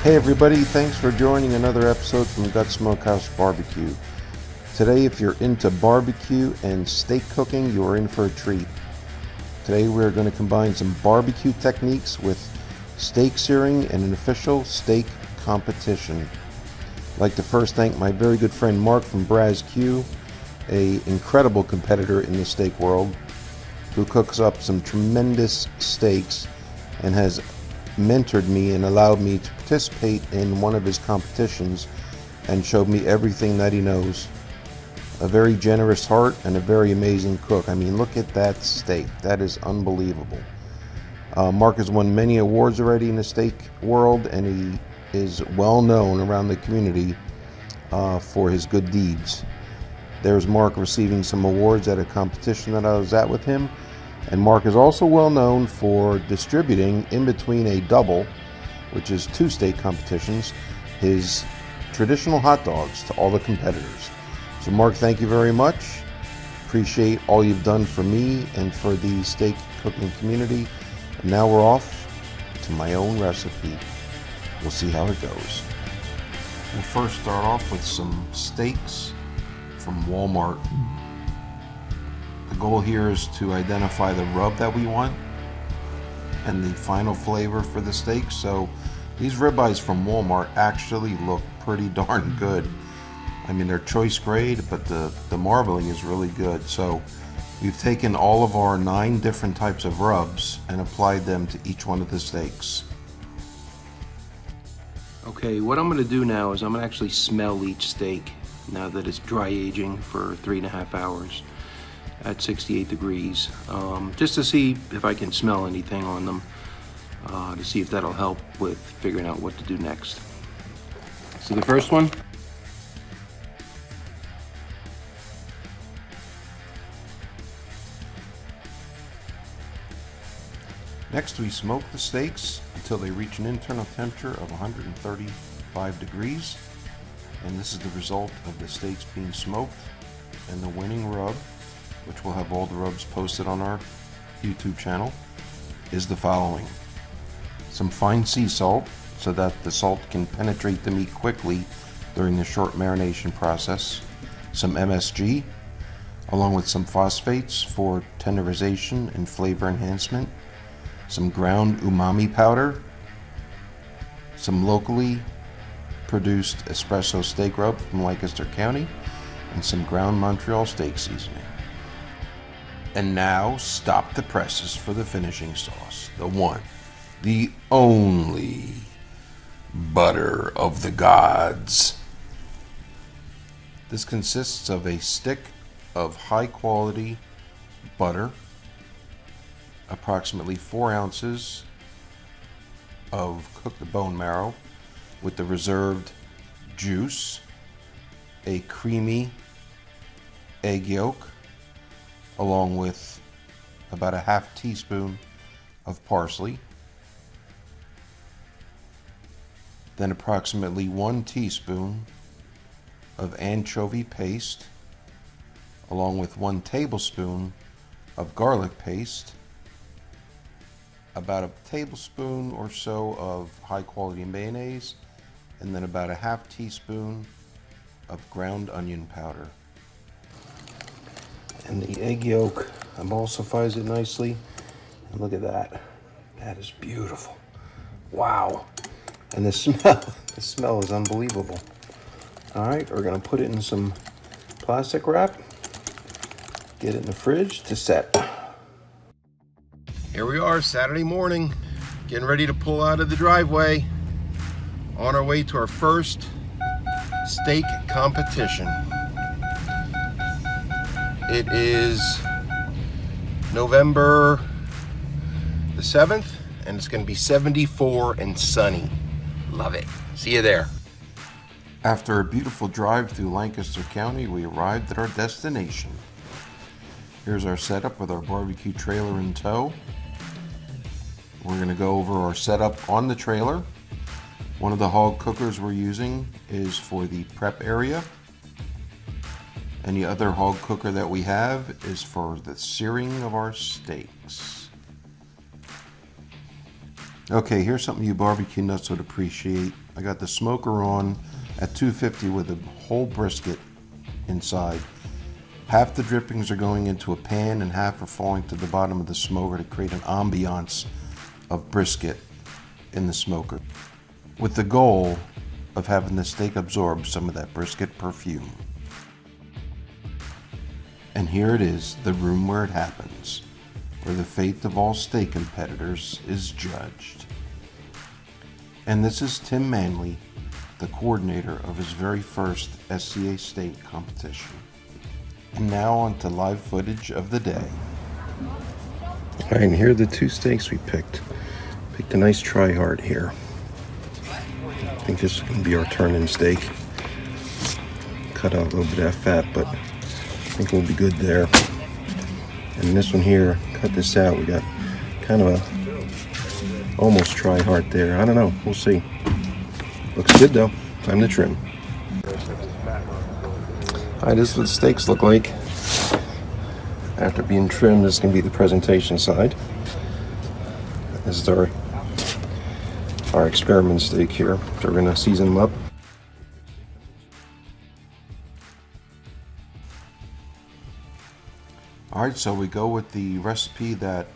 Hey everybody, thanks for joining another episode from Gut Smokehouse Barbecue. Today, if you're into barbecue and steak cooking, you're in for a treat. Today we're going to combine some barbecue techniques with steak searing and an official steak competition. I'd like to first thank my very good friend Mark from Braz-Q, an incredible competitor in the steak world, who cooks up some tremendous steaks and has mentored me and allowed me to participate in one of his competitions and showed me everything that he knows. A very generous heart and a very amazing cook. I mean, look at that steak. That is unbelievable. Mark has won many awards already in the steak world, and he is well known around the community for his good deeds. There's Mark receiving some awards at a competition that I was at with him. And Mark is also well known for distributing in between a double, which is 2 steak competitions, his traditional hot dogs to all the competitors. So Mark, thank you very much. Appreciate all you've done for me and for the steak cooking community. And now we're off to my own recipe. We'll see how it goes. We'll first start off with some steaks from Walmart. The goal here is to identify the rub that we want and the final flavor for the steak. So these ribeyes from Walmart actually look pretty darn good. I mean, they're choice grade, but the marbling is really good. So we've taken all of our 9 different types of rubs and applied them to each one of the steaks. Okay, what I'm going to do now is I'm going to actually smell each steak now that it's dry aging for 3.5 hours at 68 degrees, just to see if I can smell anything on them, to see if that'll help with figuring out what to do next. So the first one, next, we smoke the steaks until they reach an internal temperature of 135 degrees. And this is the result of the steaks being smoked. And the winning rub, which we'll have all the rubs posted on our YouTube channel, is the following. Some fine sea salt, so that the salt can penetrate the meat quickly during the short marination process. Some MSG, along with some phosphates for tenderization and flavor enhancement. Some ground umami powder. Some locally produced Espresso steak rub from Lancaster County. And some ground Montreal steak seasoning. And now, stop the presses for the finishing sauce. The one, the only butter of the gods. This consists of a stick of high quality butter, approximately 4 ounces of cooked bone marrow with the reserved juice, a creamy egg yolk, along with about a half teaspoon of parsley, then approximately 1 teaspoon of anchovy paste, along with 1 tablespoon of garlic paste, about a tablespoon or so of high quality mayonnaise, and then about a half teaspoon of ground onion powder. And the egg yolk emulsifies it nicely. And look at that. That is beautiful. Wow. And the smell is unbelievable. All right, we're gonna put it in some plastic wrap, get it in the fridge to set. Here we are, Saturday morning, getting ready to pull out of the driveway, on our way to our first steak competition. It is November the 7th, and it's going to be 74 and sunny. Love it. See you there. After a beautiful drive through Lancaster County, we arrived at our destination. Here's our setup with our barbecue trailer in tow. We're going to go over our setup on the trailer. One of the hog cookers we're using is for the prep area. Any other hog cooker that we have is for the searing of our steaks. Okay, here's something you barbecue nuts would appreciate. I got the smoker on at 250 with a whole brisket inside. Half the drippings are going into a pan and half are falling to the bottom of the smoker to create an ambiance of brisket in the smoker, with the goal of having the steak absorb some of that brisket perfume. And here it is, the room where it happens, where the fate of all steak competitors is judged. And this is Tim Manley, the coordinator of his very first SCA steak competition. And now on to live footage of the day. All right, and here are the two steaks we picked. Picked a nice try-hard here. I think this is going to be our turn-in steak. Cut out a little bit of that fat, but I think we'll be good there. And this one here, cut this out. We got kind of a almost try-hard there. I don't know. We'll see. Looks good though. Time to trim. Alright, this is what the steaks look like. After being trimmed, this is going to be the presentation side. This is our experiment steak here. So we're going to season them up. Alright, so we go with the recipe that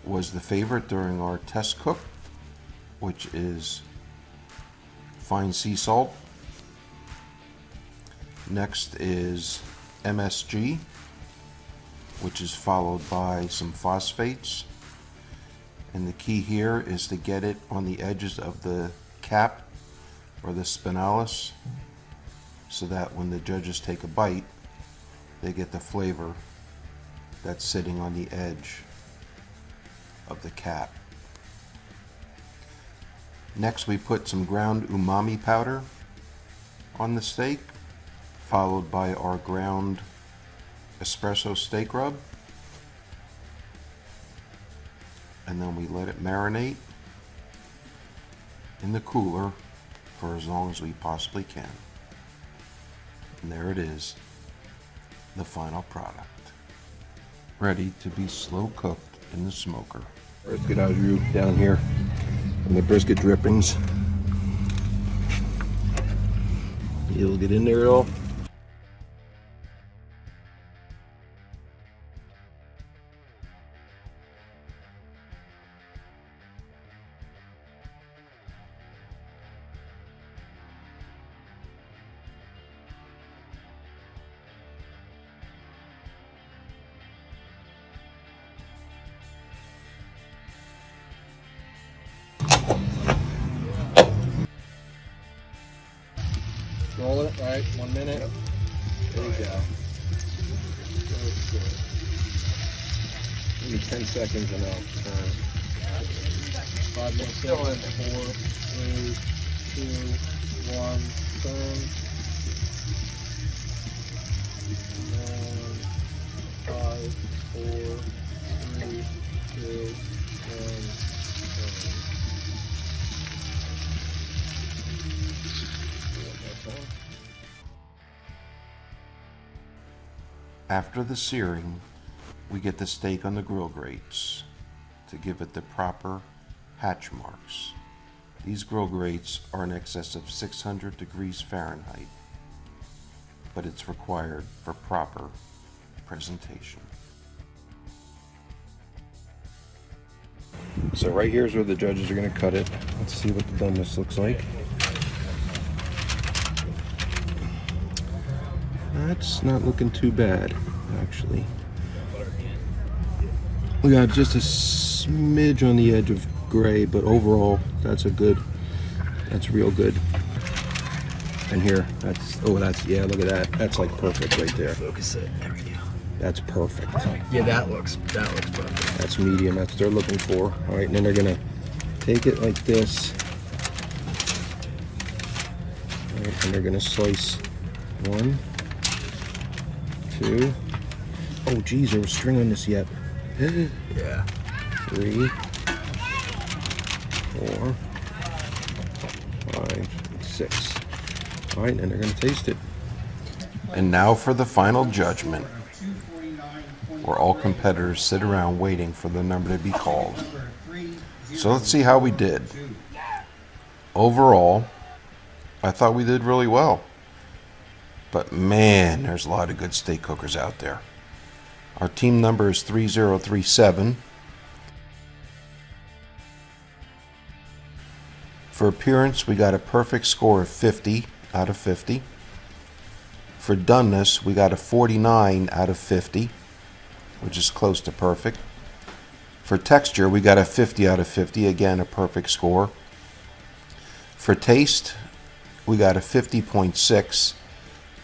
was the favorite during our test cook, which is fine sea salt. Next is MSG, which is followed by some phosphates. And the key here is to get it on the edges of the cap or the spinalis so that when the judges take a bite, they get the flavor that's sitting on the edge of the cap. Next, we put some ground umami powder on the steak, followed by our ground espresso steak rub. And then we let it marinate in the cooler for as long as we possibly can. And there it is, the final product. Ready to be slow cooked in the smoker. Brisket au jus down here and the brisket drippings. You'll get in there at all. Roll it, right? 1 minute. Yep. There you go. Maybe 10 seconds and I'll turn. 5 more seconds. 4, 3, 2, 1, turn. And 5, 4, 3, 2, 1, turn. After the searing, we get the steak on the grill grates to give it the proper hatch marks. These grill grates are in excess of 600 degrees Fahrenheit, but it's required for proper presentation. So right here is where the judges are going to cut it. Let's see what the doneness looks like. That's not looking too bad, actually. We got just a smidge on the edge of gray, but overall, that's real good. And here, yeah, look at that. That's like perfect right there. Focus it. There we go. That's perfect. Yeah, that looks perfect. That's medium. That's what they're looking for. All right, and then they're gonna take it like this. All right, and they're gonna slice 1, 2. Oh geez, there was string on this yet. Yeah. 3, 4, 5, 6. All right, and they're gonna taste it. And now for the final judgment, where all competitors sit around waiting for the number to be called. So let's see how we did. Overall, I thought we did really well. But man, there's a lot of good steak cookers out there. Our team number is 3037. For appearance, we got a perfect score of 50 out of 50. For doneness, we got a 49 out of 50, which is close to perfect. For texture, we got a 50 out of 50, again a perfect score. For taste, we got a 50.6.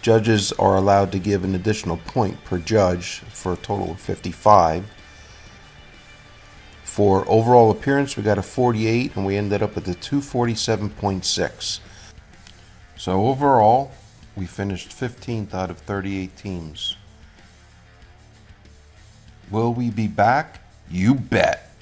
Judges are allowed to give an additional point per judge for a total of 55. For overall appearance, we got a 48, and we ended up with a 247.6. So overall, we finished 15th out of 38 teams. Will we be back? You bet.